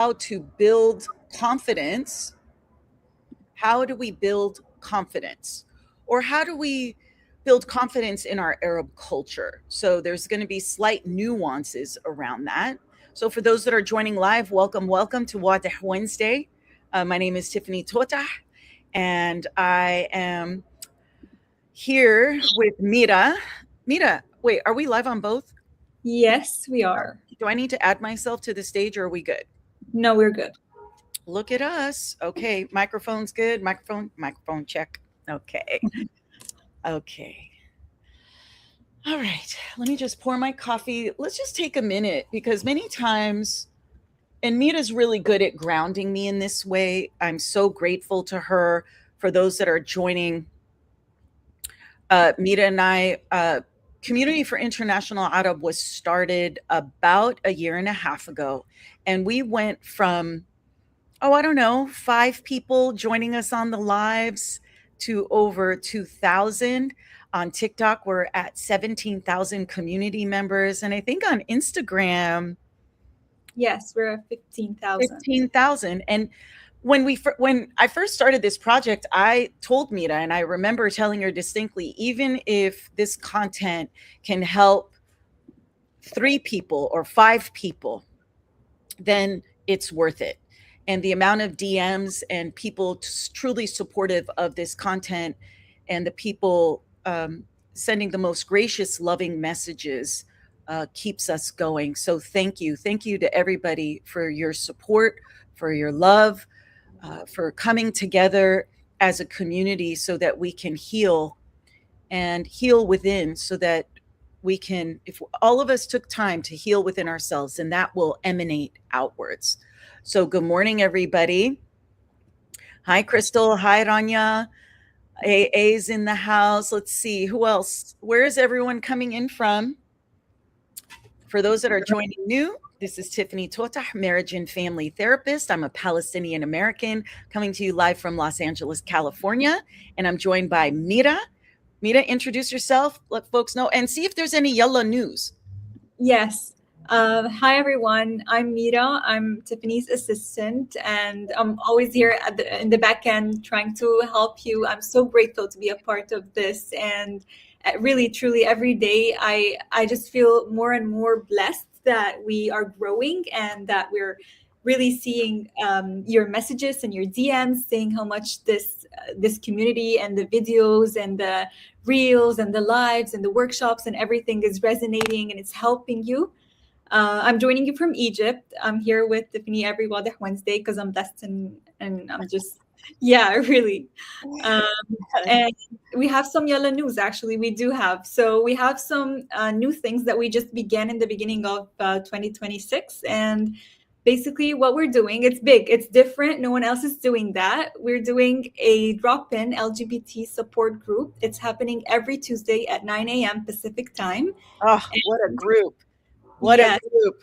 how to build confidence. How do we build confidence? Or how do we build confidence in our Arab culture? So there's going to be slight nuances around that. So for those that are joining live, welcome to Wadih Wednesday. My name is Tiffany Tota, and I am here with Mira. Mira, wait, are we live on both? Yes, we are. Do I need to add myself to the stage or are we good? No, we're good. Look at us. Okay, microphone's good. Microphone check. Okay. Okay. All right. Let me just pour my coffee. Let's just take a minute because many times, and Mira's really good at grounding me in this way. I'm so grateful to her. For those that are joining, Mira and I, Community for International Arab was started about a year and a half ago. And we went from, I don't know, 5 people joining us on the lives to over 2,000. On TikTok, we're at 17,000 community members. And I think on Instagram, Yes, we're at 15,000. 15,000. And when I first started this project, I told Mira, and I remember telling her distinctly, even if this content can help 3 people or 5 people, then it's worth it. And the amount of DMs and people truly supportive of this content and the people sending the most gracious, loving messages keeps us going. So thank you. Thank you to everybody for your support, for your love, for coming together as a community so that we can heal and heal within, so that we can, if all of us took time to heal within ourselves, and that will emanate outwards. So good morning, everybody. Hi, Crystal. Hi, Rania. AA's in the house. Let's see, who else? Where is everyone coming in from? For those that are joining new, this is Tiffany Tota, marriage and family therapist. I'm a Palestinian American coming to you live from Los Angeles, California. And I'm joined by Mira. Mira, introduce yourself, let folks know, and see if there's any yellow news. Yes. Hi, everyone. I'm Mira. I'm Tiffany's assistant, and I'm always here in the back end trying to help you. I'm so grateful to be a part of this. And really, truly, every day, I just feel more and more blessed that we are growing and that we're really seeing your messages and your DMs saying how much this community and the videos and the reels and the lives and the workshops and everything is resonating and it's helping you. I'm joining you from Egypt. I'm here with Tiffany every Wadih Wednesday because I'm blessed and I'm just, yeah, really. And we have some yalla news, actually. We do have. So we have some new things that we just began in the beginning of 2026. And basically what we're doing, it's big, it's different. No one else is doing that. We're doing a drop-in LGBT support group. It's happening every Tuesday at 9 a.m. Pacific time. Oh, what a group. What a group.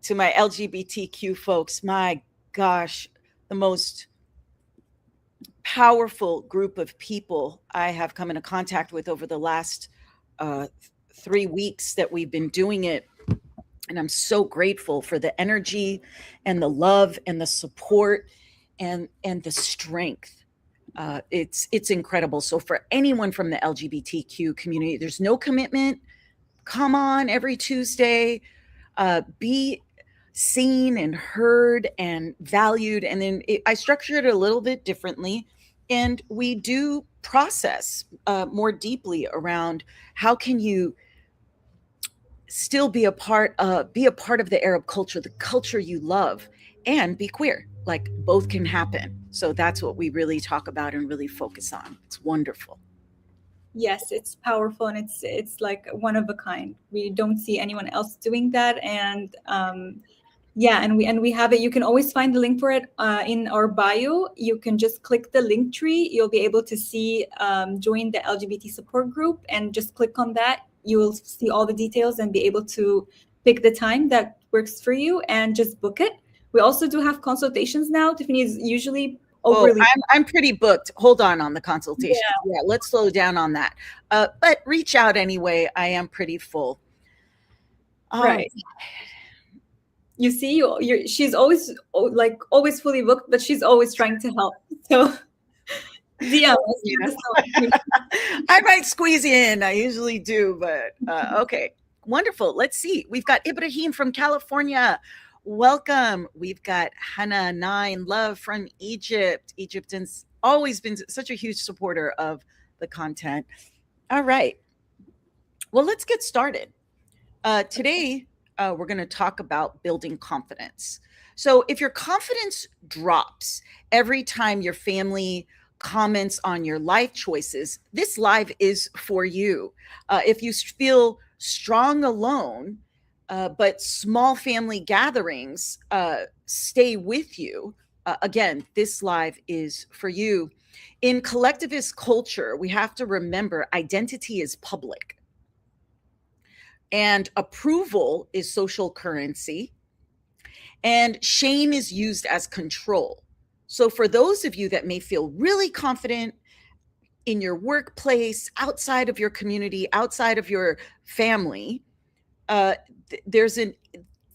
To my LGBTQ folks, my gosh, the most powerful group of people I have come into contact with over the last 3 weeks that we've been doing it. And I'm so grateful for the energy and the love and the support and the strength. It's incredible. So for anyone from the LGBTQ community, there's no commitment. Come on every Tuesday, be seen and heard and valued. And then I structure it a little bit differently. And we do process more deeply around how can you still be a part of the Arab culture, the culture you love, and be queer. Like both can happen. So that's what we really talk about and really focus on. It's wonderful. Yes, it's powerful and it's like one of a kind. We don't see anyone else doing that, and yeah, and we have it. You can always find the link for it in our bio. You can just click the link tree. You'll be able to see join the LGBT support group, and just click on that. You will see all the details and be able to pick the time that works for you and just book it. We also do have consultations now. Tiffany is usually overly. I'm pretty booked. Hold on the consultation. Yeah, let's slow down on that. But reach out anyway. I am pretty full. Right. you see, she's always like always fully booked, but she's always trying to help. So Dia, let's do this one. I might squeeze you in. I usually do, but okay. Wonderful. Let's see. We've got Ibrahim from California. Welcome. We've got Hannah Nine Love from Egypt. Egyptians always been such a huge supporter of the content. All right. Well, let's get started. Today, we're going to talk about building confidence. So if your confidence drops every time your family comments on your life choices, this live is for you. If you feel strong alone, but small family gatherings stay with you, again, this live is for you. In collectivist culture, we have to remember identity is public and approval is social currency, and shame is used as control. So for those of you that may feel really confident in your workplace, outside of your community, outside of your family, and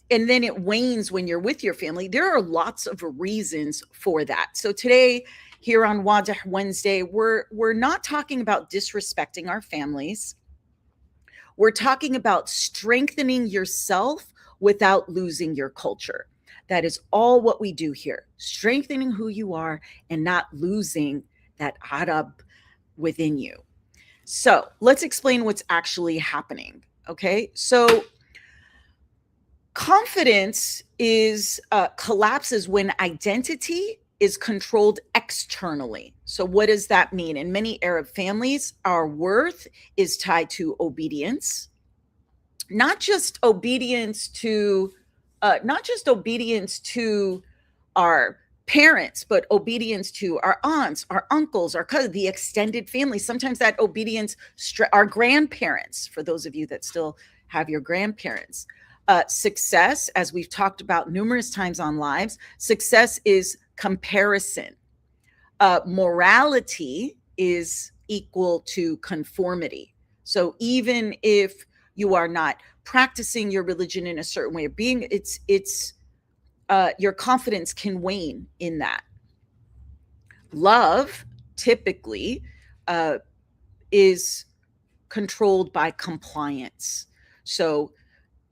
then it wanes when you're with your family. There are lots of reasons for that. So today, here on Wadih Wednesday, we're not talking about disrespecting our families. We're talking about strengthening yourself without losing your culture. That is all what we do here, strengthening who you are and not losing that Arab within you. So let's explain what's actually happening. Okay, so confidence is collapses when identity is controlled externally. So what does that mean? In many Arab families, our worth is tied to obedience, not just obedience to our parents, but obedience to our aunts, our uncles, our cousins, the extended family. Sometimes that obedience, our grandparents, for those of you that still have your grandparents. Success, as we've talked about numerous times on lives, success is comparison. Morality is equal to conformity. So even if you are not practicing your religion in a certain way of being, your confidence can wane in that. Love typically is controlled by compliance. So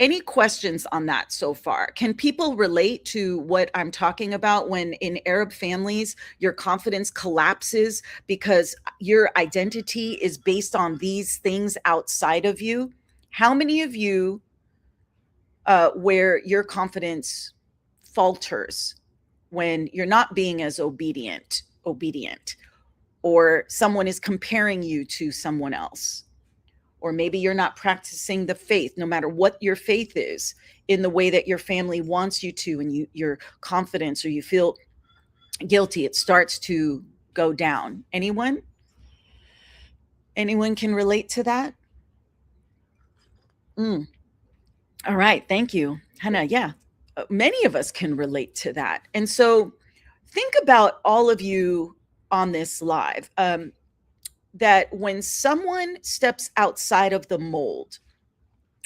any questions on that so far? Can people relate to what I'm talking about when in Arab families, your confidence collapses because your identity is based on these things outside of you? How many of you where your confidence falters when you're not being as obedient, or someone is comparing you to someone else? Or maybe you're not practicing the faith, no matter what your faith is, in the way that your family wants you to, and your confidence, or you feel guilty, it starts to go down. Anyone can relate to that? All right, thank you, Hannah. Yeah, many of us can relate to that. And so think about all of you on this live, that when someone steps outside of the mold,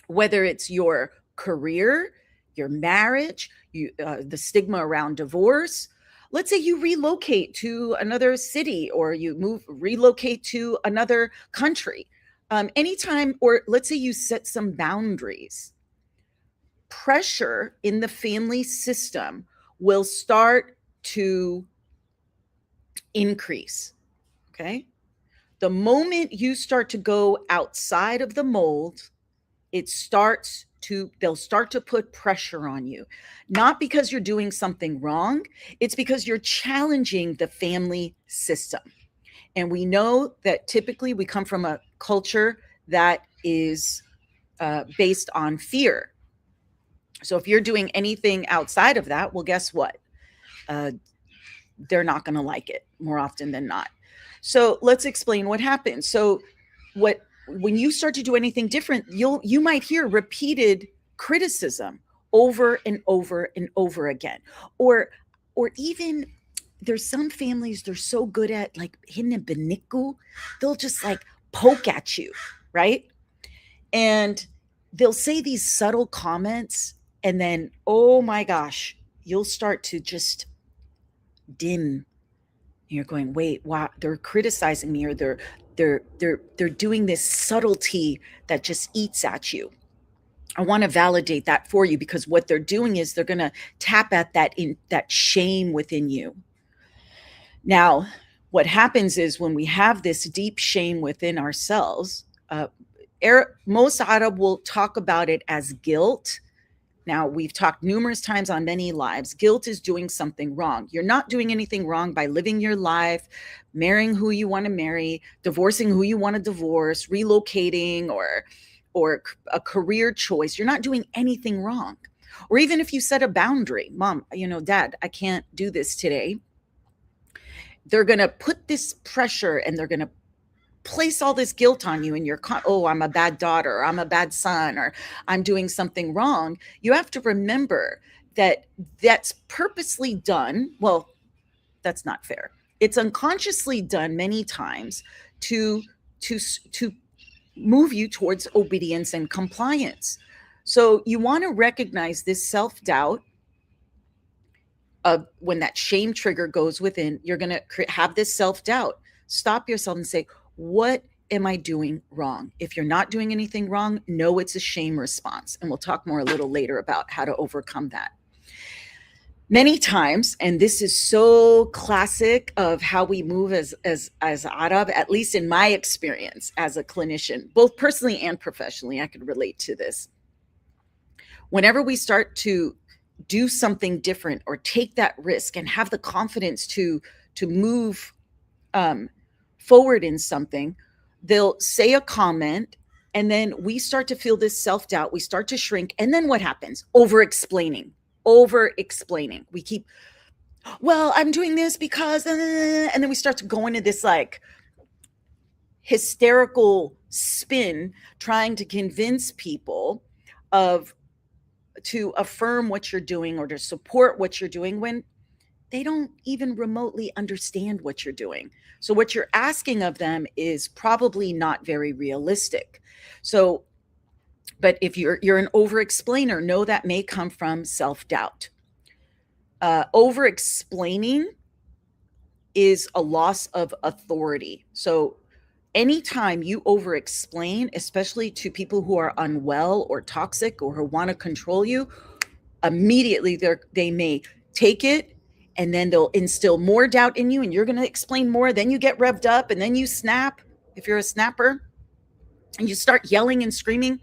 whether it's your career, your marriage, the stigma around divorce, let's say you relocate to another city, or you relocate to another country, anytime, or let's say you set some boundaries, pressure in the family system will start to increase. Okay. The moment you start to go outside of the mold, they'll start to put pressure on you, not because you're doing something wrong. It's because you're challenging the family system. And we know that typically we come from a culture that is based on fear. So if you're doing anything outside of that, well, guess what? They're not going to like it more often than not. So let's explain what happens. So when you start to do anything different, you might hear repeated criticism over and over and over again. Or even there's some families, they're so good at like hinebeniku, they'll just like poke at you, right? And they'll say these subtle comments, And then, oh my gosh, you'll start to just dim. You're going, wait, wow, they're criticizing me, or they're doing this subtlety that just eats at you. I want to validate that for you, because what they're doing is they're going to tap at that shame within you. Now, what happens is when we have this deep shame within ourselves, most Arab will talk about it as guilt. Now, we've talked numerous times on many lives. Guilt is doing something wrong. You're not doing anything wrong by living your life, marrying who you want to marry, divorcing who you want to divorce, relocating, or a career choice. You're not doing anything wrong. Or even if you set a boundary, mom, dad, I can't do this today. They're going to put this pressure and they're going to place all this guilt on you, and oh, I'm a bad daughter, or I'm a bad son, or I'm doing something wrong. You have to remember that that's purposely done. Well, that's not fair. It's unconsciously done many times to move you towards obedience and compliance. So you want to recognize this self-doubt of when that shame trigger goes within. You're going to have this self-doubt. Stop yourself and say, what am I doing wrong? If you're not doing anything wrong, know it's a shame response. And we'll talk more a little later about how to overcome that. Many times, and this is so classic of how we move as Arab, at least in my experience as a clinician, both personally and professionally, I could relate to this. Whenever we start to do something different or take that risk and have the confidence to move forward in something, they'll say a comment, and then we start to feel this self-doubt. We start to shrink. And then what happens? Over-explaining. We keep, well, I'm doing this because, and then we start to go into this like hysterical spin, trying to convince people to affirm what you're doing or to support what you're doing, when they don't even remotely understand what you're doing. So what you're asking of them is probably not very realistic. So, but if you're an over-explainer, know that may come from self-doubt. Over-explaining is a loss of authority. So anytime you over-explain, especially to people who are unwell or toxic or who want to control you, immediately they may take it, and then they'll instill more doubt in you, and you're going to explain more. Then you get revved up, and then you snap. If you're a snapper and you start yelling and screaming,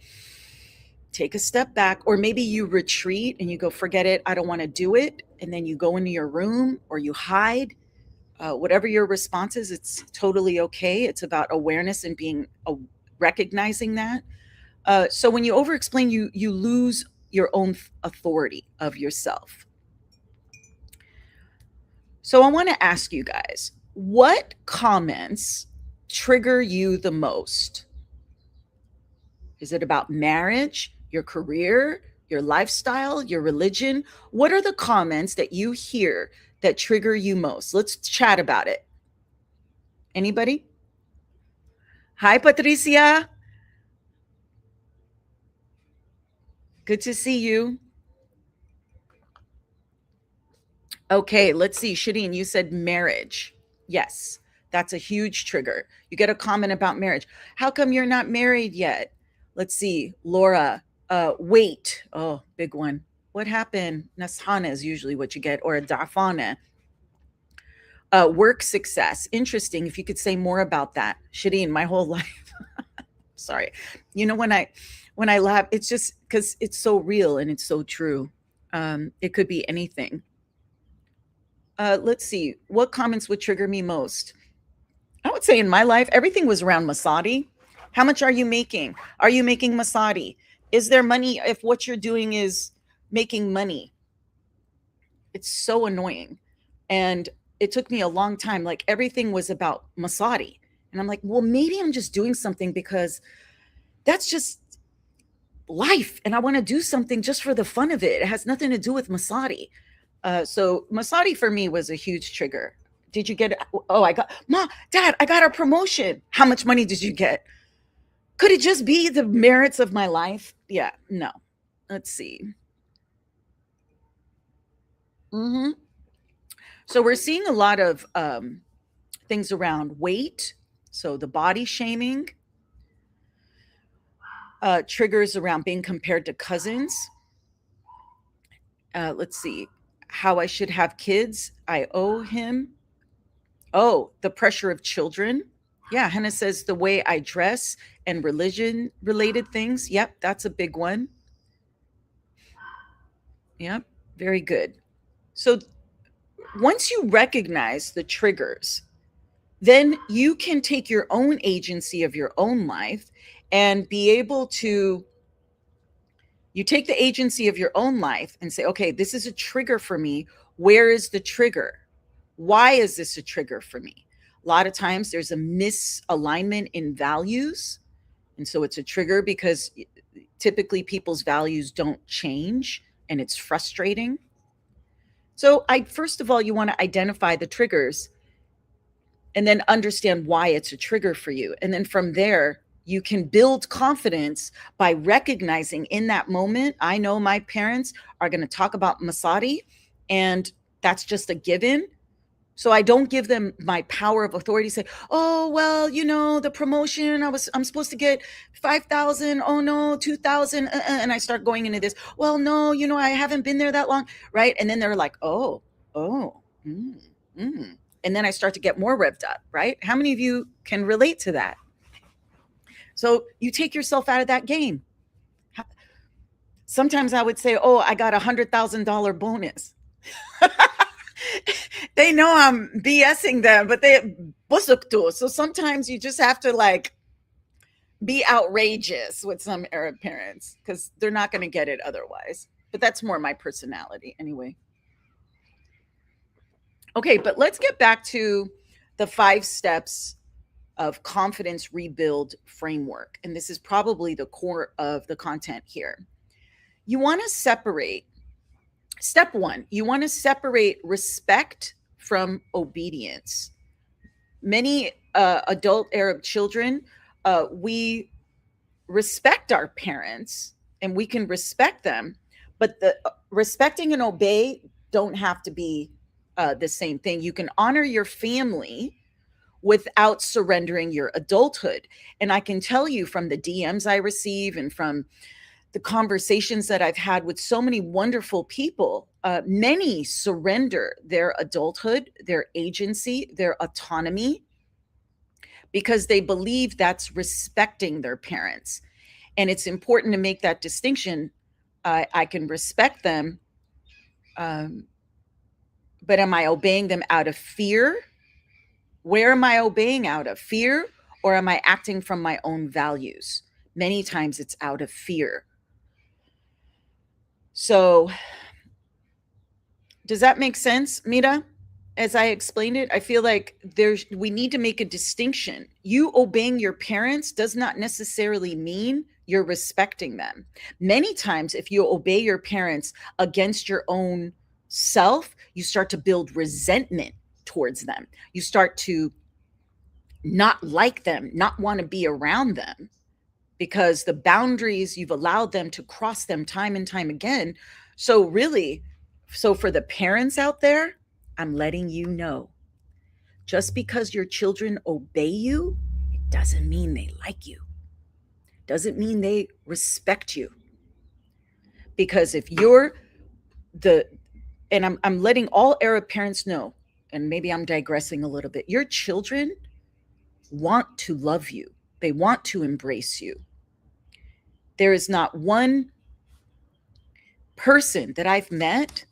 take a step back, or maybe you retreat and you go, forget it, I don't want to do it. And then you go into your room or you hide. Whatever your response is, it's totally okay. It's about awareness and recognizing that. So when you over-explain, you lose your own authority of yourself. So I want to ask you guys, what comments trigger you the most? Is it about marriage, your career, your lifestyle, your religion? What are the comments that you hear that trigger you most? Let's chat about it. Anybody? Hi, Patricia. Good to see you. Okay, let's see. Shireen, you said marriage. Yes, that's a huge trigger. You get a comment about marriage. How come you're not married yet? Let's see. Laura, weight. Oh, big one. What happened? Nashana is usually what you get, or a dafana. Work success. Interesting. If you could say more about that. Shireen, my whole life. Sorry. When I laugh, it's just because it's so real and it's so true. It could be anything. Let's see. What comments would trigger me most? I would say in my life, everything was around Masadi. How much are you making? Are you making Masadi? Is there money if what you're doing is making money? It's so annoying. And it took me a long time. Like everything was about Masadi. And I'm like, well, maybe I'm just doing something because that's just life. And I want to do something just for the fun of it. It has nothing to do with Masadi. So Masadi for me was a huge trigger. Did you get it? Oh, Dad, I got a promotion. How much money did you get? Could it just be the merits of my life? Yeah, no. Let's see. Hmm. So we're seeing a lot of things around weight. So the body shaming, triggers around being compared to cousins. Let's see, how I should have kids. I owe him. Oh, the pressure of children. Yeah, Hannah says the way I dress and religion related things. Yep, that's a big one. Yep, very good. So once you recognize the triggers, then you can take your own agency of your own life and be able to, you take the agency of your own life and say, okay, this is a trigger for me. Where is the trigger? Why is this a trigger for me? A lot of times there's a misalignment in values. And so it's a trigger because typically people's values don't change and it's frustrating. So first of all, you want to identify the triggers and then understand why it's a trigger for you. And then from there, you can build confidence by recognizing in that moment, I know my parents are going to talk about Masadi, and that's just a given. So I don't give them my power of authority, say, oh, well, the promotion, I'm supposed to get 5,000. Oh no, 2,000. And I start going into this, well, no, I haven't been there that long. Right. And then they're like, oh, mm, mm. And then I start to get more revved up. Right. How many of you can relate to that? So you take yourself out of that game. Sometimes I would say, oh, I got $100,000 bonus. They know I'm BSing them, but they busuktu. So sometimes you just have to be outrageous with some Arab parents because they're not going to get it otherwise. But that's more my personality anyway. Okay, but let's get back to the 5 steps of confidence rebuild framework. And this is probably the core of the content here. You want to separate. Step 1, you want to separate respect from obedience. Many adult Arab children, we respect our parents and we can respect them, but the respecting and obey don't have to be the same thing. You can honor your family without surrendering your adulthood. And I can tell you from the DMs I receive and from the conversations that I've had with so many wonderful people, many surrender their adulthood, their agency, their autonomy, because they believe that's respecting their parents. And it's important to make that distinction. I can respect them, but am I obeying them out of fear? Where am I obeying out of? Fear, or am I acting from my own values? Many times it's out of fear. So does that make sense, Mira? As I explained it, I feel like we need to make a distinction. You obeying your parents does not necessarily mean you're respecting them. Many times, if you obey your parents against your own self, you start to build resentment towards them. You start to not like them, not want to be around them, because the boundaries you've allowed them to cross them time and time again. So for the parents out there, I'm letting you know, just because your children obey you, it doesn't mean they like you. Doesn't mean they respect you. Because if you're and I'm letting all Arab parents know, and maybe I'm digressing a little bit, your children want to love you. They want to embrace you. There is not one person that I've met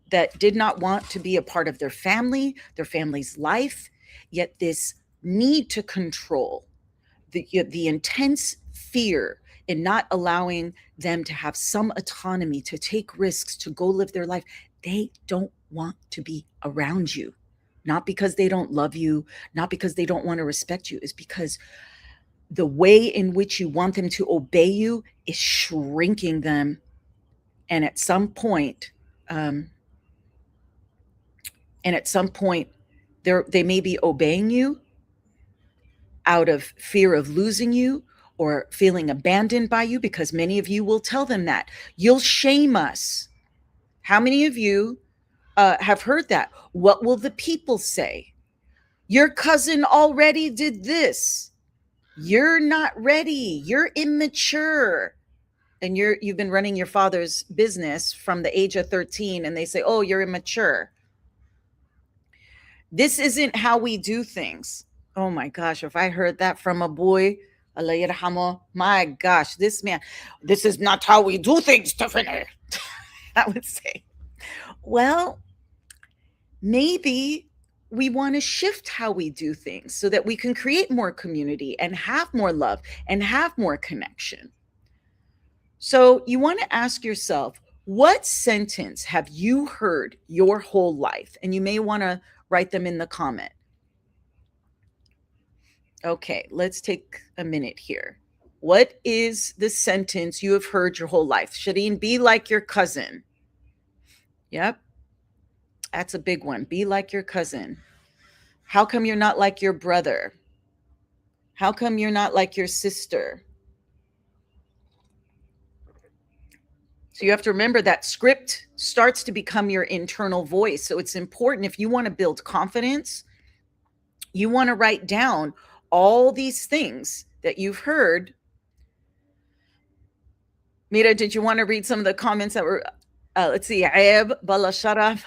that did not want to be a part of their family's life, yet this need to control, the intense fear in not allowing them to have some autonomy, to take risks, to go live their life. They don't want to be around you. Not because they don't love you, not because they don't want to respect you, it's because the way in which you want them to obey you is shrinking them. And at some point, they may be obeying you out of fear of losing you or feeling abandoned by you, because many of you will tell them that. You'll shame us. How many of you have heard that. What will the people say? Your cousin already did this. You're not ready. You're immature. And you've been running your father's business from the age of 13, and they say, oh, you're immature. This isn't how we do things. Oh my gosh, if I heard that from a boy, Allah yarhamo, my gosh, this man, this is not how we do things, Tiffany. I would say, well, maybe we want to shift how we do things so that we can create more community and have more love and have more connection. So you want to ask yourself, what sentence have you heard your whole life? And you may want to write them in the comment. Okay, let's take a minute here. What is the sentence you have heard your whole life? Shireen, be like your cousin. Yep. That's a big one. Be like your cousin. How come you're not like your brother? How come you're not like your sister? So you have to remember that script starts to become your internal voice. So it's important, if you want to build confidence, you want to write down all these things that you've heard. Mira, did you want to read some of the comments that were, let's see, Aib Bala Sharaf.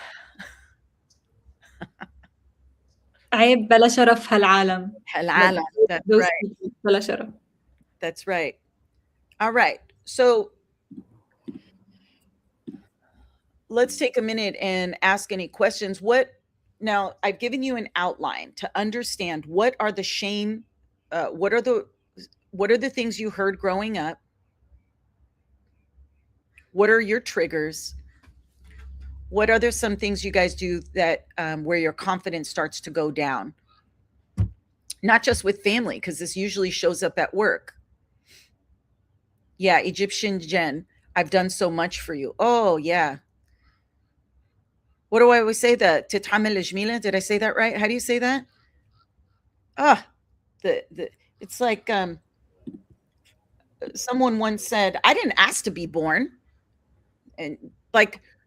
عيب بلا شرف هالعالم. Halala. That's Those right. people بلا شرف. That's right. All right. So let's take a minute and ask any questions. Now I've given you an outline to understand what are the shame, what are the things you heard growing up? What are your triggers? What are there some things you guys do that where your confidence starts to go down? Not just with family, because this usually shows up at work. Yeah, Egyptian Jen, I've done so much for you. Oh, yeah. What do I always say? Tit'amel Jmila? Did I say that right? How do you say that? It's like someone once said, I didn't ask to be born.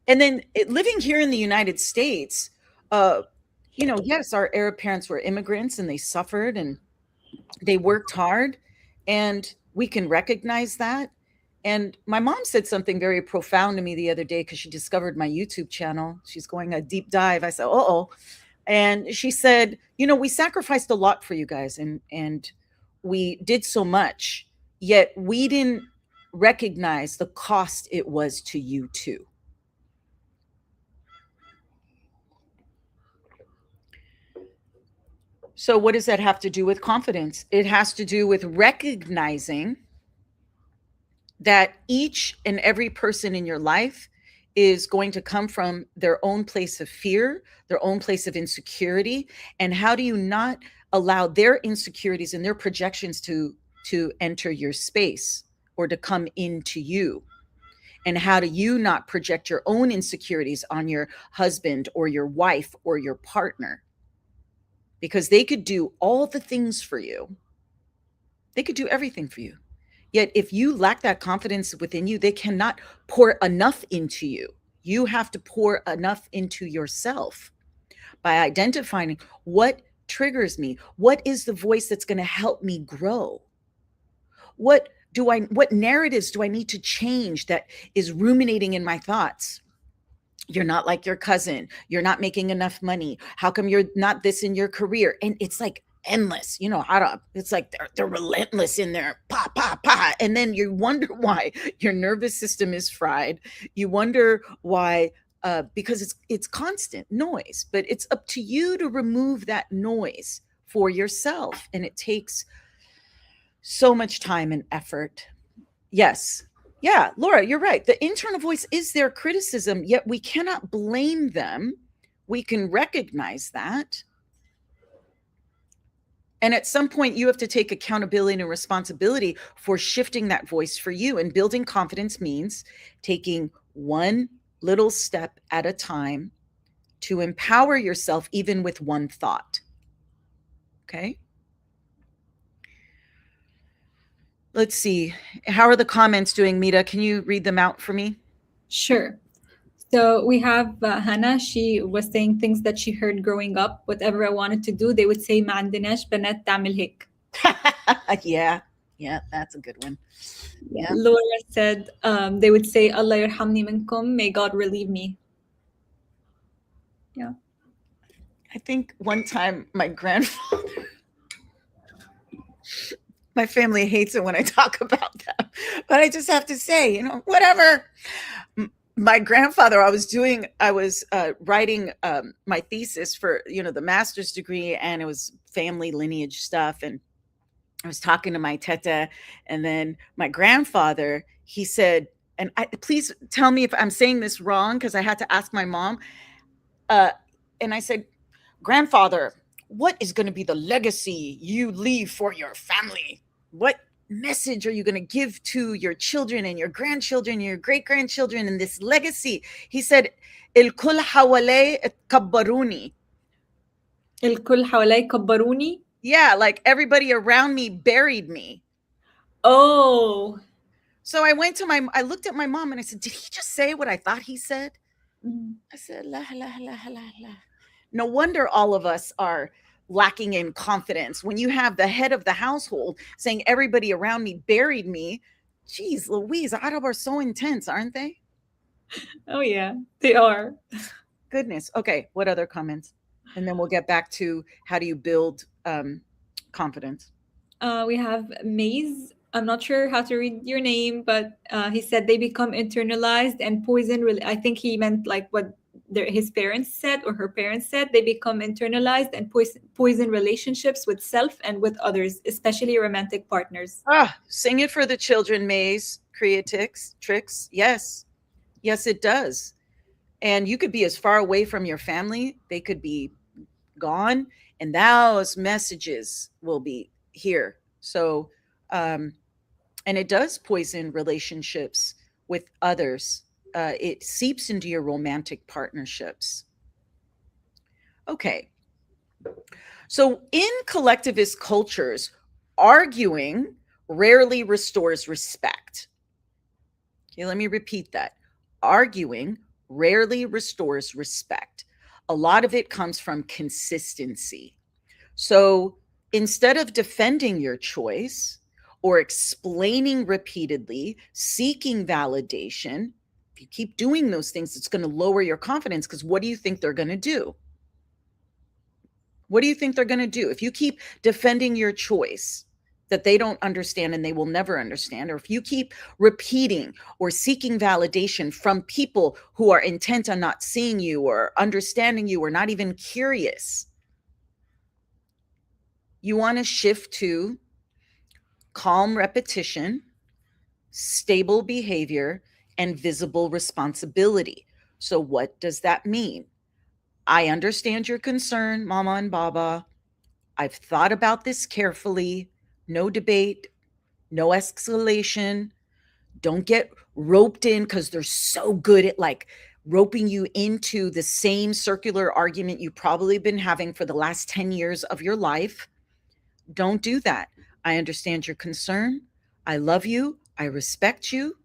And then living here in the United States, yes, our Arab parents were immigrants and they suffered and they worked hard, and we can recognize that. And my mom said something very profound to me the other day because she discovered my YouTube channel. She's going a deep dive. I said, uh-oh. And she said, we sacrificed a lot for you guys, and we did so much, yet we didn't recognize the cost it was to you too. So what does that have to do with confidence? It has to do with recognizing that each and every person in your life is going to come from their own place of fear, their own place of insecurity. And how do you not allow their insecurities and their projections to enter your space or to come into you? And how do you not project your own insecurities on your husband or your wife or your partner? Because they could do all the things for you. They could do everything for you. Yet if you lack that confidence within you, they cannot pour enough into you. You have to pour enough into yourself by identifying what triggers me. What is the voice that's going to help me grow? What narratives do I need to change that is ruminating in my thoughts? You're not like your cousin. You're not making enough money. How come you're not this in your career? And it's like endless, it's like they're relentless in there, pa, pa, pa. And then you wonder why your nervous system is fried. You wonder why, because it's constant noise, but it's up to you to remove that noise for yourself. And it takes so much time and effort. Yes. Yeah, Laura, you're right. The internal voice is their criticism, yet we cannot blame them. We can recognize that. And at some point, you have to take accountability and responsibility for shifting that voice for you. And building confidence means taking one little step at a time to empower yourself, even with one thought. Okay? Let's see. How are the comments doing, Mita? Can you read them out for me? Sure. So we have Hannah. She was saying things that she heard growing up. Whatever I wanted to do, they would say ما عندناش بنات تعمل هيك. Yeah, that's a good one. Yeah. Laura said they would say Allah yarhamni minkum, may God relieve me. Yeah. I think one time my grandfather, my family hates it when I talk about that, but I just have to say, whatever. My grandfather, I was writing my thesis for, the master's degree, and it was family lineage stuff. And I was talking to my teta, and then my grandfather, he said, and please tell me if I'm saying this wrong, because I had to ask my mom. And I said, grandfather, what is going to be the legacy you leave for your family? What message are you going to give to your children and your grandchildren and your great grandchildren in this legacy? He said, El kul hawalay kabbaruni. El kul hawalay kabbaruni? Yeah, like everybody around me buried me. Oh. So I looked at my mom and I said, did he just say what I thought he said? I said, la, la, la, la, la. No wonder all of us are lacking in confidence when you have the head of the household saying everybody around me buried me. Geez, Louise, Arab are so intense, aren't they? Oh, yeah, they are. Goodness. Okay, what other comments? And then we'll get back to how do you build confidence. We have Maze. I'm not sure how to read your name, but he said they become internalized and poison. I think he meant like what his parents said or her parents said. They become internalized and poison relationships with self and with others, especially romantic partners. Sing it for the children, Maze. Creatix, tricks. Yes, it does. And you could be as far away from your family. They could be gone, and those messages will be here. So, and it does poison relationships with others. It seeps into your romantic partnerships. Okay. So in collectivist cultures, arguing rarely restores respect. Okay, let me repeat that. Arguing rarely restores respect. A lot of it comes from consistency. So instead of defending your choice or explaining repeatedly, seeking validation, if you keep doing those things, it's going to lower your confidence, because what do you think they're going to do? What do you think they're going to do? If you keep defending your choice that they don't understand and they will never understand, or if you keep repeating or seeking validation from people who are intent on not seeing you or understanding you or not even curious, you want to shift to calm repetition, stable behavior, and visible responsibility. So what does that mean? I understand your concern, Mama and Baba. I've thought about this carefully. No debate, no escalation. Don't get roped in, because they're so good at like roping you into the same circular argument you've probably been having for the last 10 years of your life. Don't do that. I understand your concern. I love you. I respect you.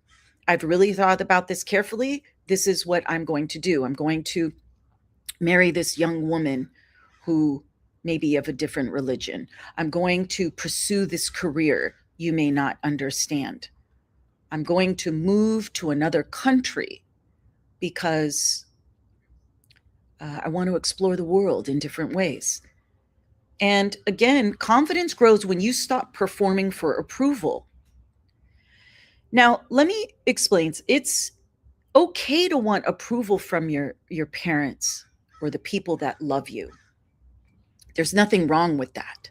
I've really thought about this carefully. This is what I'm going to do. I'm going to marry this young woman who may be of a different religion. I'm going to pursue this career you may not understand. I'm going to move to another country because I want to explore the world in different ways. And again, confidence grows when you stop performing for approval. Now, let me explain. It's okay to want approval from your parents or the people that love you. There's nothing wrong with that.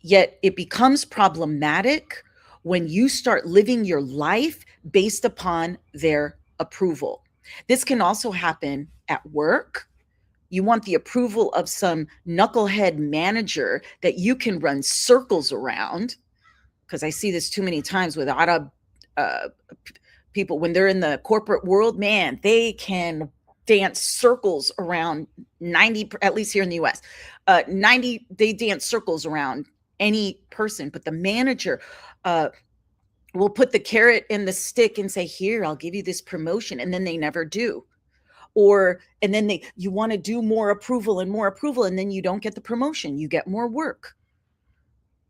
Yet it becomes problematic when you start living your life based upon their approval. This can also happen at work. You want the approval of some knucklehead manager that you can run circles around, because I see this too many times with Arab people when they're in the corporate world. Man, they can dance circles around 90, at least here in the US, 90, they dance circles around any person. But the manager, will put the carrot and the stick and say, here, I'll give you this promotion. And then they never do. And then you want to do more approval, and then you don't get the promotion, you get more work.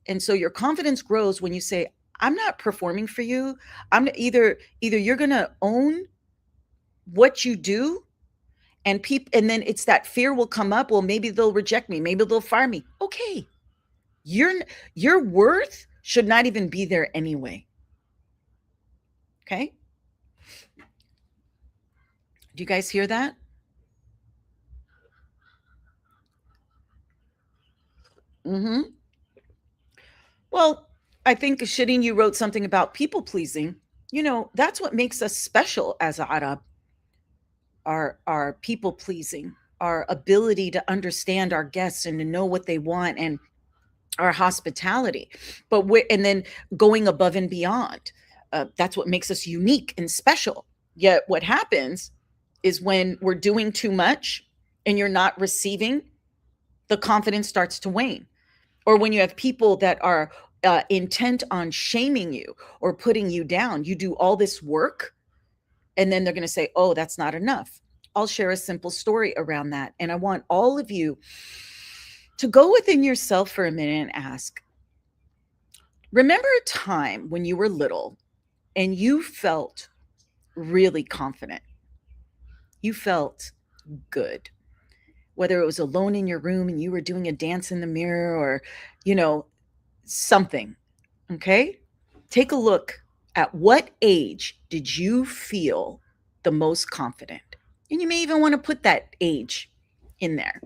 And so your confidence grows when you say, I'm not performing for you. I'm either you're going to own what you do, and then it's that fear will come up. Well, maybe they'll reject me. Maybe they'll fire me. Okay. Your worth should not even be there anyway. Okay. Do you guys hear that? Mm-hmm. Well, I think Shireen, you wrote something about people pleasing. That's what makes us special as Arab. Our people pleasing, our ability to understand our guests and to know what they want, and our hospitality. And then going above and beyond. That's what makes us unique and special. Yet what happens is when we're doing too much and you're not receiving, the confidence starts to wane. Or when you have people that are intent on shaming you or putting you down, you do all this work, and then they're going to say, oh, that's not enough. I'll share a simple story around that. And I want all of you to go within yourself for a minute and ask, remember a time when you were little and you felt really confident? You felt good. Whether it was alone in your room and you were doing a dance in the mirror, or, something. Okay. Take a look at what age did you feel the most confident? And you may even want to put that age in there.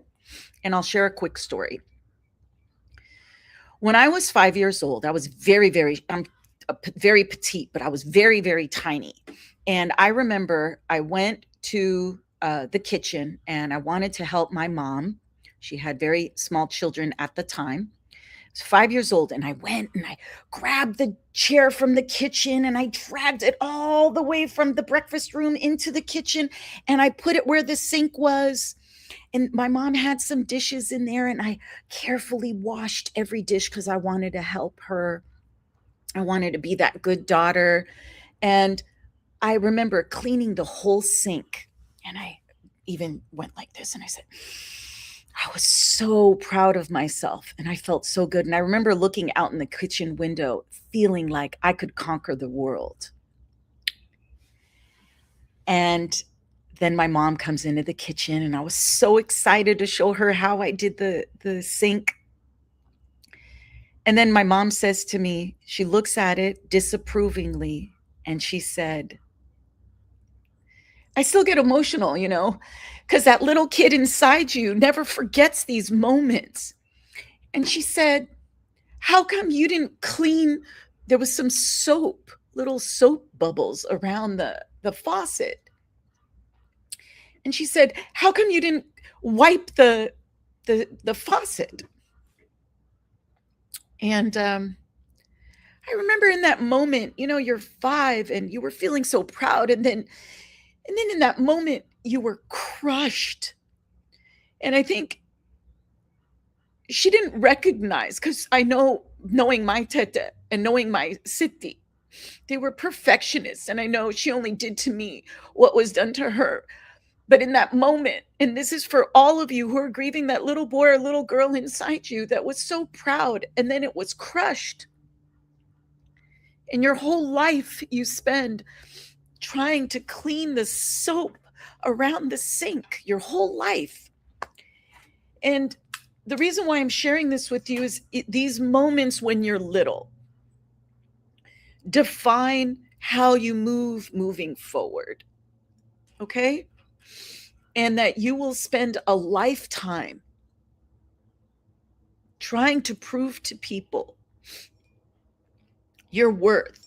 And I'll share a quick story. When I was 5 years old, I was I'm very petite, but I was very, very tiny. And I remember I went to the kitchen and I wanted to help my mom. She had very small children at the time. I was 5 years old, and I went and I grabbed the chair from the kitchen and I dragged it all the way from the breakfast room into the kitchen, and I put it where the sink was. And my mom had some dishes in there, and I carefully washed every dish because I wanted to help her. I wanted to be that good daughter. And I remember cleaning the whole sink, and I even went like this, and I said, I was so proud of myself, and I felt so good. And I remember looking out in the kitchen window, feeling like I could conquer the world. And then my mom comes into the kitchen, and I was so excited to show her how I did the sink. And then my mom says to me, she looks at it disapprovingly, and she said, I still get emotional, because that little kid inside you never forgets these moments. And she said, how come you didn't clean? There was some little soap bubbles around the faucet. And she said, how come you didn't wipe the faucet? And I remember in that moment, you're 5 and you were feeling so proud. And then in that moment, you were crushed. And I think she didn't recognize, because I know, knowing my tete and knowing my Siti, they were perfectionists. And I know she only did to me what was done to her. But in that moment, and this is for all of you who are grieving that little boy or little girl inside you that was so proud, and then it was crushed. And your whole life you spend trying to clean the soap around the sink, your whole life. And the reason why I'm sharing this with you is these moments when you're little define how you moving forward. Okay? And that you will spend a lifetime trying to prove to people your worth.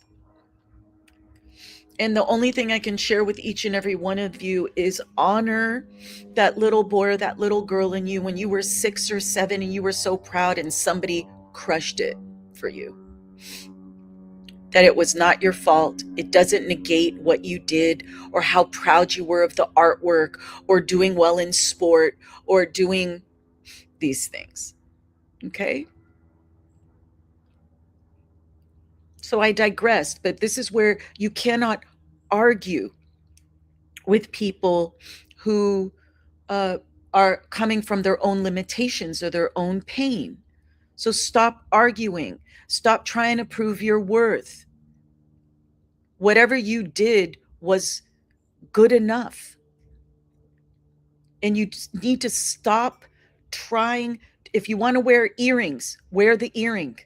And the only thing I can share with each and every one of you is honor that little boy or that little girl in you when you were 6 or 7 and you were so proud and somebody crushed it for you. That it was not your fault. It doesn't negate what you did or how proud you were of the artwork or doing well in sport or doing these things. Okay? So I digressed, but this is where you cannot argue with people who uh, are coming from their own limitations or their own pain. So stop arguing. Stop trying to prove your worth. Whatever you did was good enough. And you need to stop trying. If you want to wear earrings, wear the earring.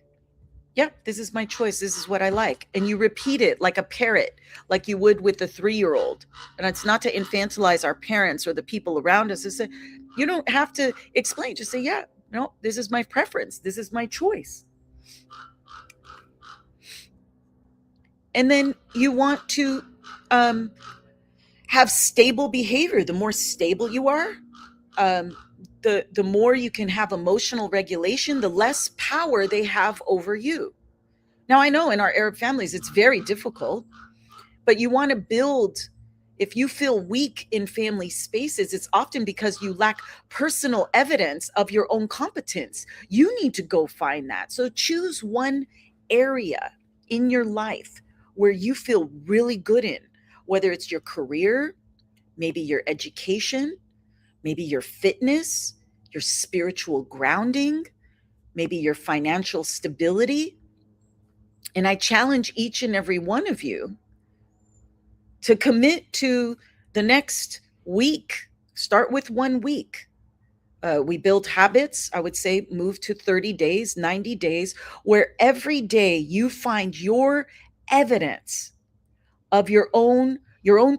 Yeah, this is my choice. This is what I like. And you repeat it like a parrot, like you would with the 3-year-old. And it's not to infantilize our parents or the people around us. It's a, you don't have to explain. Just say, yeah, no, this is my preference. This is my choice. And then you want to have stable behavior. The more stable you are, the more you can have emotional regulation, the less power they have over you. Now, I know in our Arab families, it's very difficult, but you want to build, if you feel weak in family spaces, it's often because you lack personal evidence of your own competence. You need to go find that. So choose one area in your life where you feel really good in, whether it's your career, maybe your education, maybe your fitness, your spiritual grounding, maybe your financial stability. And I challenge each and every one of you to commit to the next week. Start with 1 week. We build habits. I would say move to 30 days, 90 days, where every day you find your evidence of your own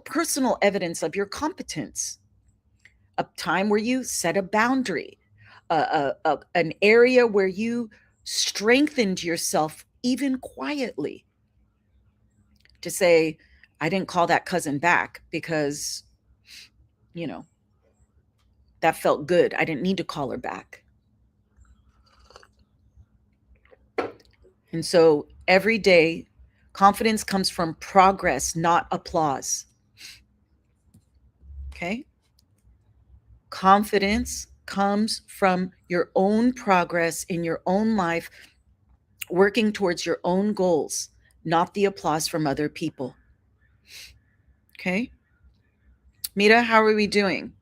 personal evidence of your competence. A time where you set a boundary, an area where you strengthened yourself even quietly, to say, I didn't call that cousin back because, you know, that felt good. I didn't need to call her back. And so every day, confidence comes from progress, not applause. Okay? Confidence comes from your own progress in your own life, working towards your own goals, not the applause from other people. Okay? Mira, how are we doing?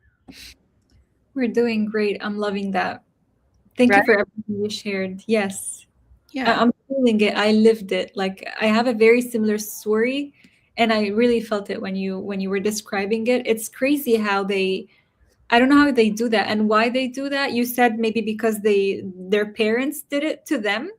We're doing great. I'm loving that. Thank you Right? for everything you shared. Yes. Yeah. I'm feeling it. I lived it. Like I have a very similar story, and I really felt it when you were describing it. It's crazy how they, I don't know how they do that and why they do that. You said maybe because their parents did it to them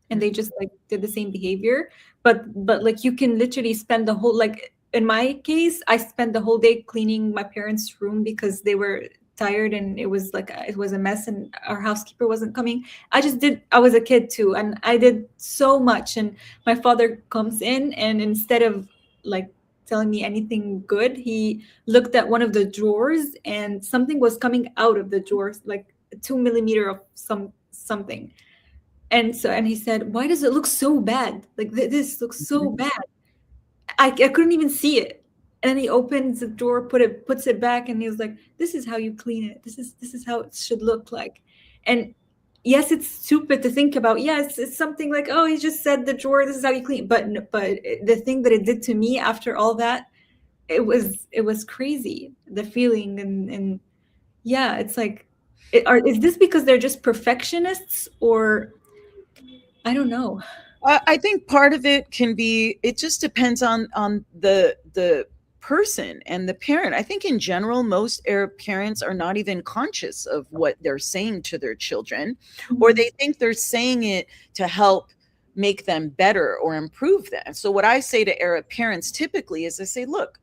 and they just like did the same behavior. But like you can literally spend the whole, like in my case, I spent the whole day cleaning my parents' room because they were tired and it was like it was a mess and our housekeeper wasn't coming. I was a kid too and I did so much, and my father comes in and instead of like telling me anything good, he looked at one of the drawers and something was coming out of the drawers, like 2 millimeter of something. And he said, why does it look so bad? Like this looks so bad. I couldn't even see it. And then he opens the drawer, puts it back, and he was like, this is how you clean it. This is how it should look like. And yes, it's stupid to think about. Yes, it's something like, oh, he just said the drawer, this is how you clean. But the thing that it did to me after all that, it was crazy. The feeling and yeah, it's like, is this because they're just perfectionists, or I don't know. I think part of it can be, it just depends on the person and the parent. I think in general, most Arab parents are not even conscious of what they're saying to their children, or they think they're saying it to help make them better or improve them. So what I say to Arab parents typically is I say, look,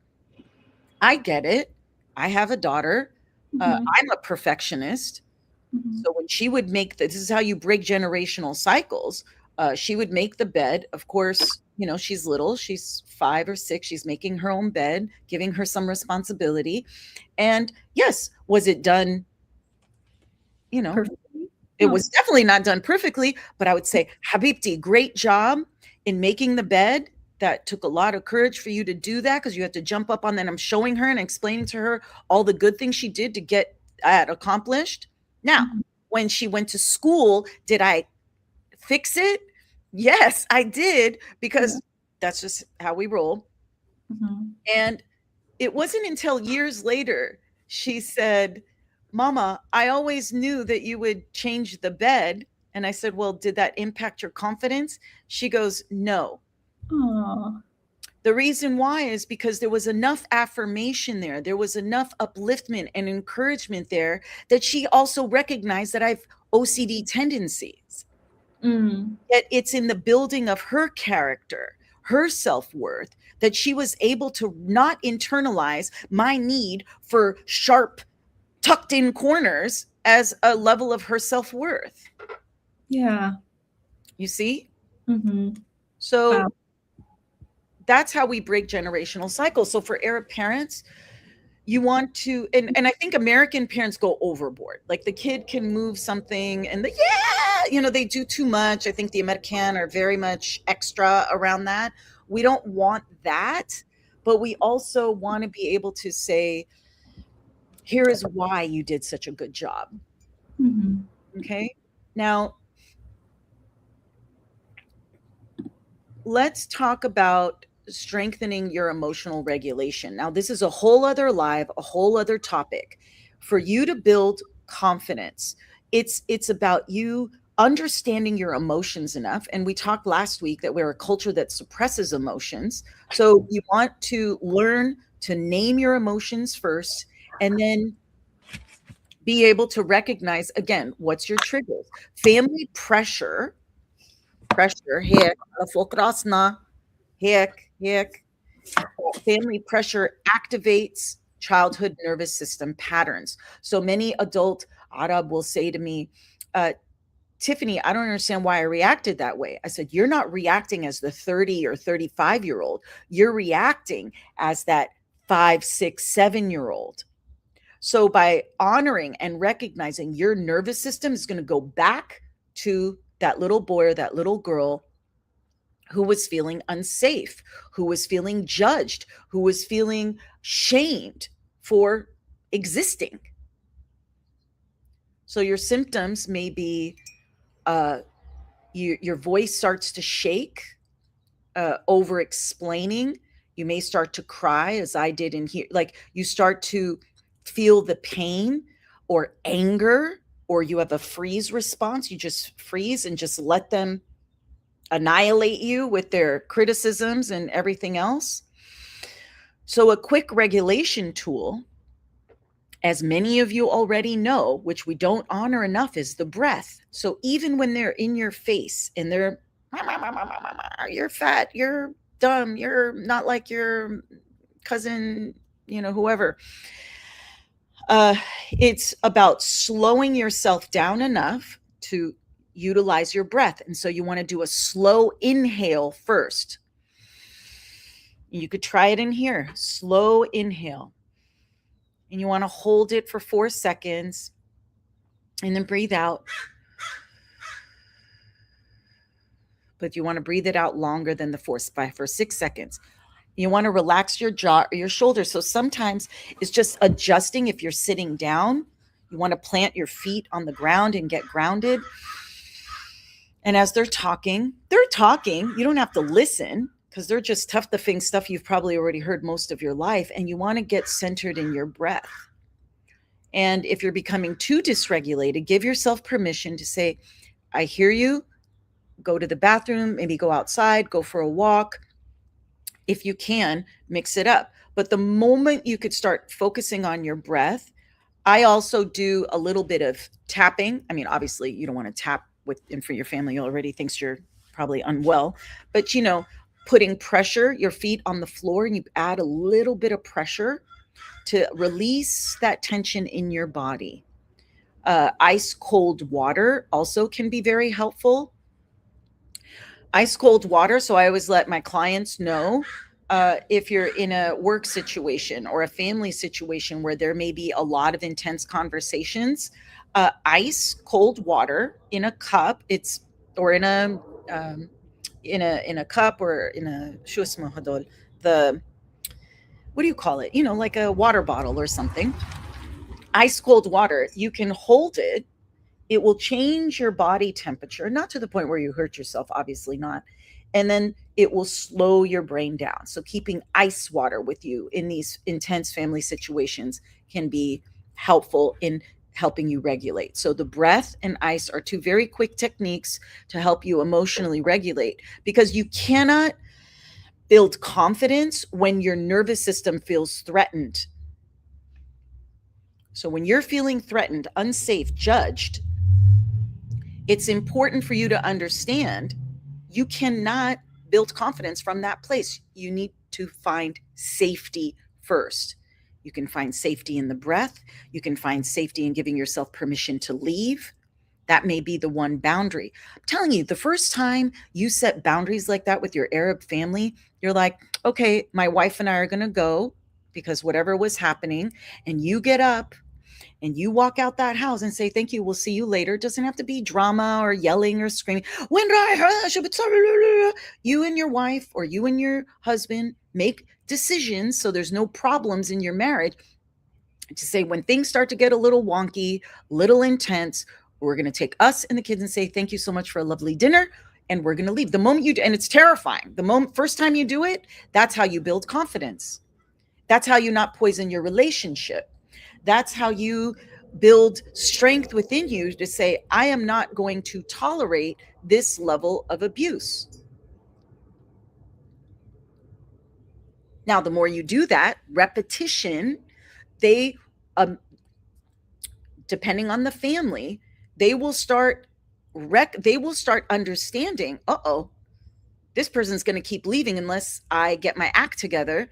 I get it. I have a daughter. I'm a perfectionist. So when she would make this is how you break generational cycles. She would make the bed. Of course, you know, she's little. She's 5 or 6. She's making her own bed, giving her some responsibility. And yes, was it done? You know, Perfectly? it No. was definitely not done perfectly, but I would say, Habibti, great job in making the bed. That took a lot of courage for you to do that because you had to jump up on that. I'm showing her and explaining to her all the good things she did to get that accomplished. Now, when she went to school, did I fix it? Yes, I did, Yeah. because that's just how we roll. Mhm. And it wasn't until years later she said, "Mama, I always knew that you would change the bed." And I said, "Well, did that impact your confidence?" She goes, "No. Aw. The reason why is because there was enough affirmation there. There was enough upliftment and encouragement there that she also recognized that I've OCD tendencies. Mm. Yet it's in the building of her character, her self-worth, that she was able to not internalize my need for sharp, tucked in corners as a level of her self-worth. Yeah. You see? Mhm. So Wow. that's how we break generational cycles. So for Arab parents, you want to, and I think American parents go overboard. Like the kid can move something and they do too much. I think the American are very much extra around that. We don't want that, but we also want to be able to say, here is why you did such a good job. Mhm. Okay. Now, let's talk about strengthening your emotional regulation. Now, this is a whole other live, a whole other topic. For you to build confidence, it's about you understanding your emotions enough. And we talked last week that we're a culture that suppresses emotions. So you want to learn to name your emotions first, and then be able to recognize, again, what's your triggers. Family pressure, heck, heck, family pressure activates childhood nervous system patterns. So many adult Arab will say to me, Tiffany, I don't understand why I reacted that way. I said, you're not reacting as the 30 or 35-year-old. You're reacting as that 5, 6, 7-year-old. So by honoring and recognizing your nervous system is going to go back to that little boy or that little girl who was feeling unsafe, who was feeling judged, who was feeling shamed for existing. So your symptoms may be your voice starts to shake, over explaining. You may start to cry, as I did in here. Like you start to feel the pain or anger, or you have a freeze response. You just freeze and just let them annihilate you with their criticisms and everything else. So, a quick regulation tool, as many of you already know, which we don't honor enough, is the breath. So, even when they're in your face and they're, you're fat, you're dumb, you're not like your cousin, whoever, uh, it's about slowing yourself down enough to utilize your breath. And so, you want to do a slow inhale first. You could try it in here. Slow inhale. And you want to hold it for 4 seconds and then breathe out. But you want to breathe it out longer than the for 6 seconds. You want to relax your jaw or your shoulders. So sometimes it's just adjusting. If you're sitting down, you want to plant your feet on the ground and get grounded. And as they're talking. You don't have to listen, because they're just tough to think stuff you've probably already heard most of your life. And you want to get centered in your breath. And if you're becoming too dysregulated, give yourself permission to say, I hear you. Go to the bathroom, maybe go outside, go for a walk. If you can, mix it up. But the moment you could start focusing on your breath, I also do a little bit of tapping. I mean, obviously, you don't want to tap with, and for your family already thinks you're probably unwell, but putting pressure, your feet on the floor, and you add a little bit of pressure to release that tension in your body. Ice cold water also can be very helpful. Ice cold water. So I always let my clients know, if you're in a work situation or a family situation where there may be a lot of intense conversations, ice cold water in a cup. Or in a cup, or in a شو اسمه هدول, the, what do you call it? Like a water bottle or something. Ice cold water. You can hold it It will change your body temperature, not to the point where you hurt yourself, obviously not. And then it will slow your brain down. So keeping ice water with you in these intense family situations can be helpful in helping you regulate. So the breath and ice are two very quick techniques to help you emotionally regulate, because you cannot build confidence when your nervous system feels threatened. So when you're feeling threatened, unsafe, judged, it's important for you to understand you cannot build confidence from that place. You need to find safety first. You can find safety in the breath. You can find safety in giving yourself permission to leave. That may be the one boundary. I'm telling you, the first time you set boundaries like that with your Arab family, you're like, okay, my wife and I are going to go because whatever was happening, and you get up and you walk out that house and say, thank you, we'll see you later. It doesn't have to be drama or yelling or screaming. You and your wife or you and your husband make decisions so there's no problems in your marriage, to say when things start to get a little wonky, little intense, we're going to take us and the kids and say, thank you so much for a lovely dinner. And we're going to leave. The moment you do, and it's terrifying. The moment, first time you do it, that's how you build confidence. That's how you not poison your relationship. That's how you build strength within you to say, I am not going to tolerate this level of abuse. Now, the more you do that, repetition, they, depending on the family, they will start understanding, this person's going to keep leaving unless I get my act together.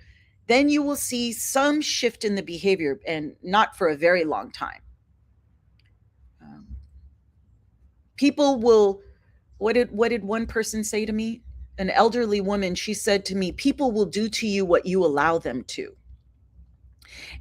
Then you will see some shift in the behavior, and not for a very long time. People will, what did one person say to me? An elderly woman, she said to me, people will do to you what you allow them to.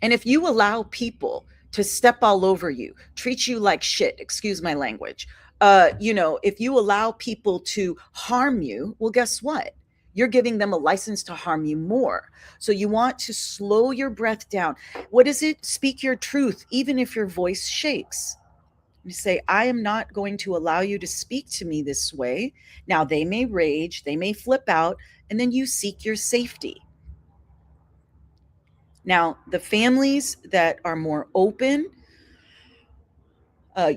And if you allow people to step all over you, treat you like shit, excuse my language, if you allow people to harm you, well, guess what? You're giving them a license to harm you more. So you want to slow your breath down. What is it? Speak your truth, even if your voice shakes. You say, I am not going to allow you to speak to me this way. Now, they may rage, they may flip out, and then you seek your safety. Now, the families that are more open,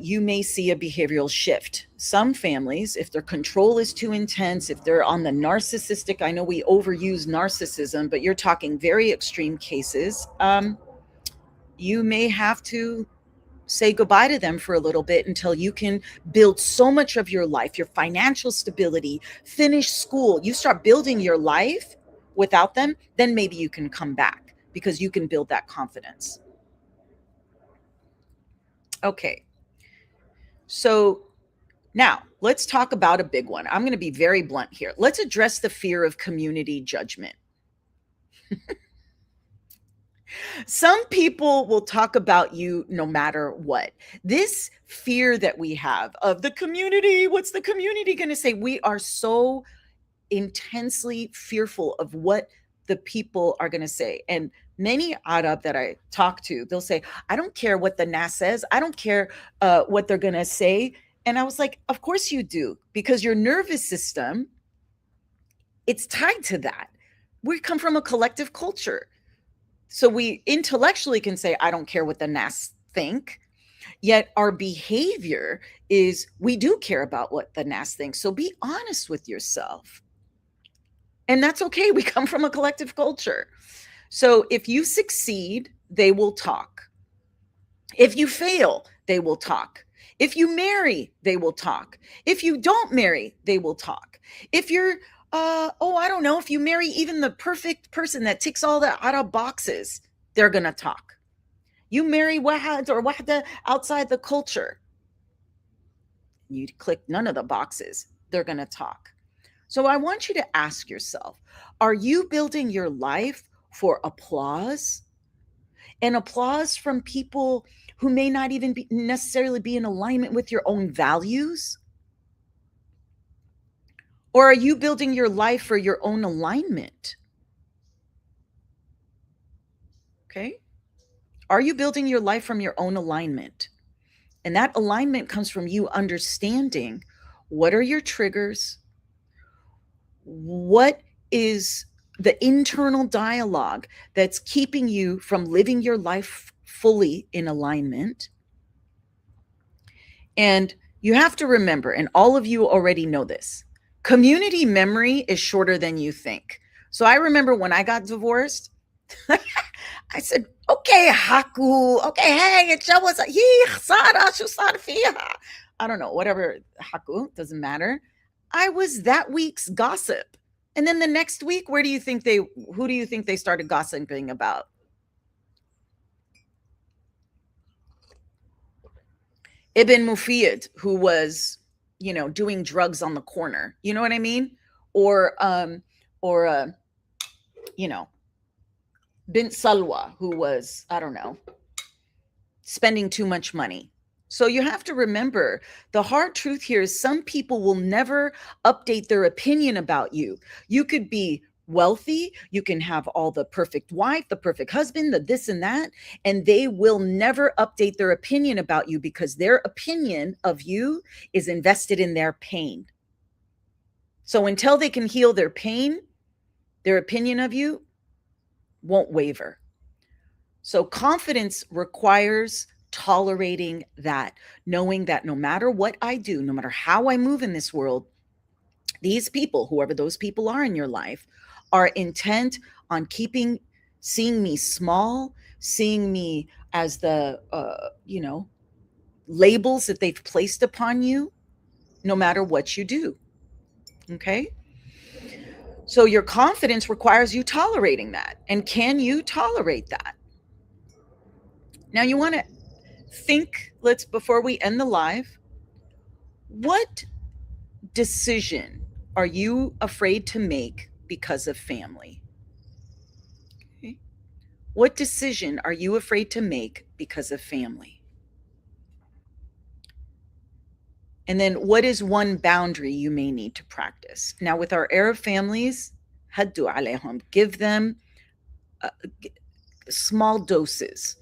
you may see a behavioral shift. Some families, if their control is too intense, if they're on the narcissistic, I know we overuse narcissism, but you're talking very extreme cases, you may have to say goodbye to them for a little bit until you can build so much of your life, your financial stability, finish school. You start building your life without them, then maybe you can come back because you can build that confidence. Okay. So now let's talk about a big one. I'm going to be very blunt here. Let's address the fear of community judgment. Some people will talk about you no matter what. This fear that we have of the community, what's the community going to say? We are so intensely fearful of what the people are going to say. And many Arab that I talk to, they'll say, I don't care what the Nas says. I don't care what they're going to say. And I was like, of course you do, because your nervous system, it's tied to that. We come from a collective culture. So we intellectually can say, I don't care what the Nas think. Yet our behavior is, we do care about what the Nas thinks. So be honest with yourself. And that's okay. We come from a collective culture. So if you succeed, they will talk. If you fail, they will talk. If you marry, they will talk. If you don't marry, they will talk. If you're, I don't know, if you marry even the perfect person that ticks all the Arab boxes, they're going to talk. You marry wahad or wahda outside the culture, you click none of the boxes, they're going to talk. So I want you to ask yourself, are you building your life for applause? And applause from people who may not even necessarily be in alignment with your own values? Or are you building your life for your own alignment? Okay. Are you building your life from your own alignment? And that alignment comes from you understanding what are your triggers, what is the internal dialogue that's keeping you from living your life fully in alignment. And you have to remember, and all of you already know this, community memory is shorter than you think. So I remember when I got divorced, I said, okay, Haku, okay, hey, it's was I don't know, whatever, Haku, doesn't matter. I was that week's gossip. And then the next week, who do you think they started gossiping about? Ibn Mufid, who was, doing drugs on the corner. You know what I mean? Or, Bint Salwa, who was, I don't know, spending too much money. So you have to remember, the hard truth here is some people will never update their opinion about you. You could be wealthy, you can have all the perfect wife, the perfect husband, the this and that, and they will never update their opinion about you because their opinion of you is invested in their pain. So until they can heal their pain, their opinion of you won't waver. So confidence requires tolerating that, knowing that no matter what I do, no matter how I move in this world, these people, whoever those people are in your life, are intent on seeing me small, seeing me as the, labels that they've placed upon you, no matter what you do. Okay? So your confidence requires you tolerating that. And can you tolerate that? Now you want to think, before we end the live, what decision are you afraid to make because of family? Okay. What decision are you afraid to make because of family? And then what is one boundary you may need to practice? Now, with our Arab families, haddu alayhum, give them small doses.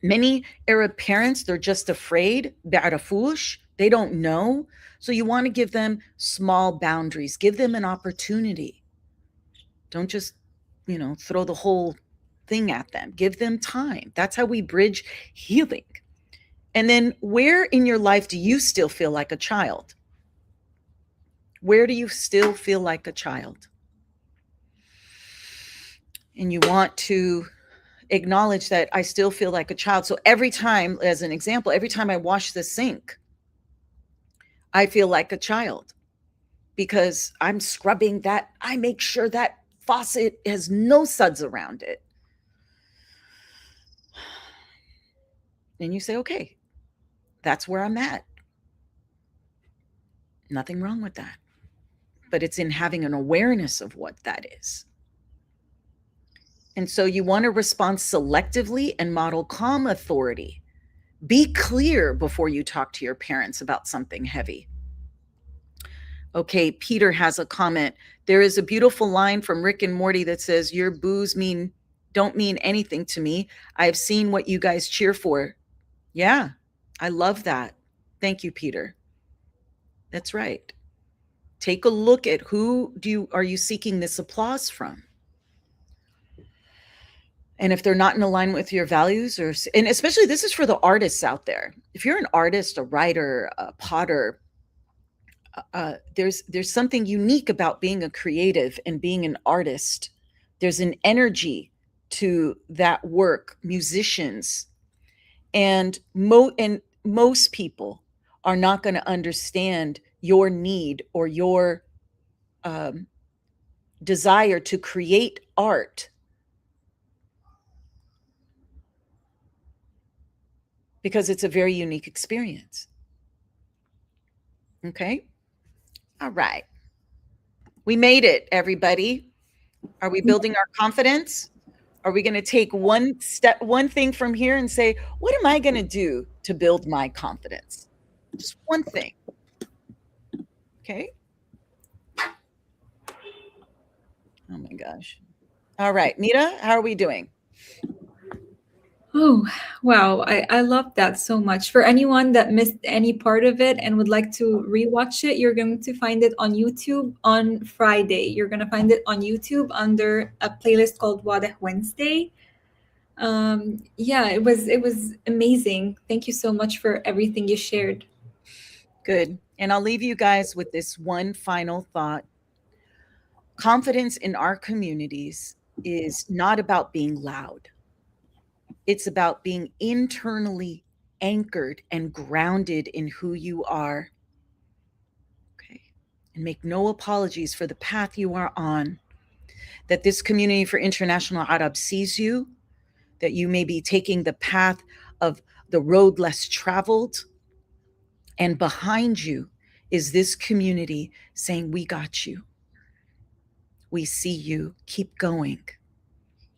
Many Arab parents, they're just afraid, ba'rafush, they don't know. So you want to give them small boundaries, give them an opportunity. Don't just, throw the whole thing at them. Give them time. That's how we bridge healing. And then where in your life do you still feel like a child? Where do you still feel like a child? And you want to acknowledge that I still feel like a child. So every time, as an example, every time I wash the sink, I feel like a child because I'm scrubbing that. I make sure that faucet has no suds around it. And you say, okay, that's where I'm at. Nothing wrong with that. But it's in having an awareness of what that is. And so you want to respond selectively and model calm authority. Be clear before you talk to your parents about something heavy. Okay, Peter has a comment. There is a beautiful line from Rick and Morty that says, your boos don't mean anything to me. I've seen what you guys cheer for. Yeah, I love that. Thank you, Peter. That's right. Take a look at are you seeking this applause from? And if they're not in alignment with your values, and especially this is for the artists out there. If you're an artist, a writer, a potter, there's something unique about being a creative and being an artist. There's an energy to that work. Musicians and most people are not going to understand your need or your desire to create art because it's a very unique experience. Okay? All right. We made it, everybody. Are we building our confidence? Are we going to take one thing from here and say, what am I going to do to build my confidence? Just one thing. Okay. Oh my gosh. All right, Mira, how are we doing? Oh, wow. I love that so much. For anyone that missed any part of it and would like to rewatch it, you're going to find it on YouTube on Friday. You're going to find it on YouTube under a playlist called Wadeh Wednesday. Yeah, it was amazing. Thank you so much for everything you shared. Good. And I'll leave you guys with this one final thought. Confidence in our communities is not about being loud. It's about being internally anchored and grounded in who you are. Okay. And make no apologies for the path you are on. That this community for International Arab sees you, that you may be taking the path of the road less traveled. And behind you is this community saying, we got you. We see you. Keep going.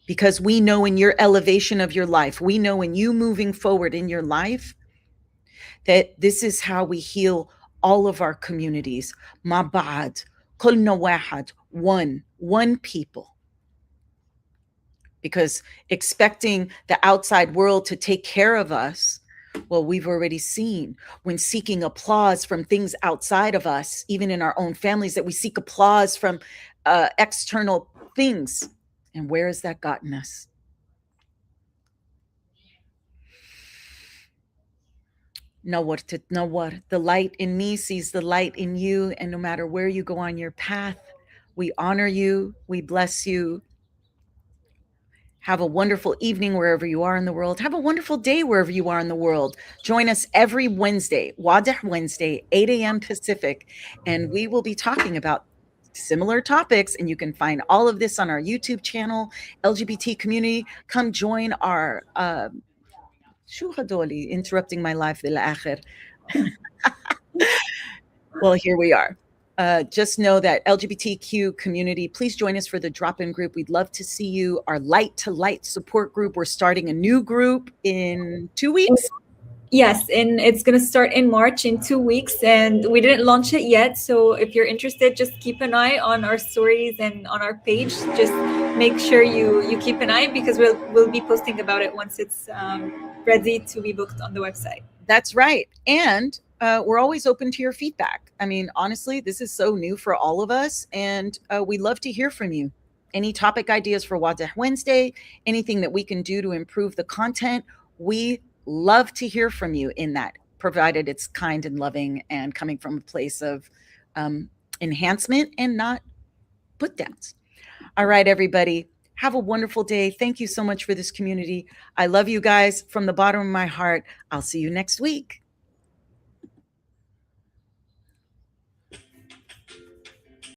Because we know in your elevation of your life, we know in you moving forward in your life, that this is how we heal all of our communities. Mabad, kulna wahad, one people. Because expecting the outside world to take care of us, well, we've already seen when seeking applause from things outside of us, even in our own families, that we seek applause from external things. And where has that gotten us? Nawar, the light in me sees the light in you. And no matter where you go on your path, we honor you, we bless you. Have a wonderful evening wherever you are in the world. Have a wonderful day wherever you are in the world. Join us every Wednesday, Wadeh Wednesday, 8 a.m. Pacific, and we will be talking about similar topics. And you can find all of this on our YouTube channel, LGBT community. Come join our شو هدولي interrupting my life للآخر. Well, here we are. Just know that LGBTQ community, please join us for the drop-in group. We'd love to see you. Our Light to Light support group. We're starting a new group in 2 weeks. Yes, and it's going to start in March in 2 weeks, and we didn't launch it yet. So if you're interested, just keep an eye on our stories and on our page. Just make sure you keep an eye, because we'll be posting about it once it's ready to be booked on the website. That's right. And we're always open to your feedback. I mean, honestly, this is so new for all of us, and we love to hear from you. Any topic ideas for Wadeh Wednesday, anything that we can do to improve the content, we love to hear from you in that, provided it's kind and loving and coming from a place of enhancement and not put downs. All right, everybody. Have a wonderful day. Thank you so much for this community. I love you guys from the bottom of my heart. I'll see you next week.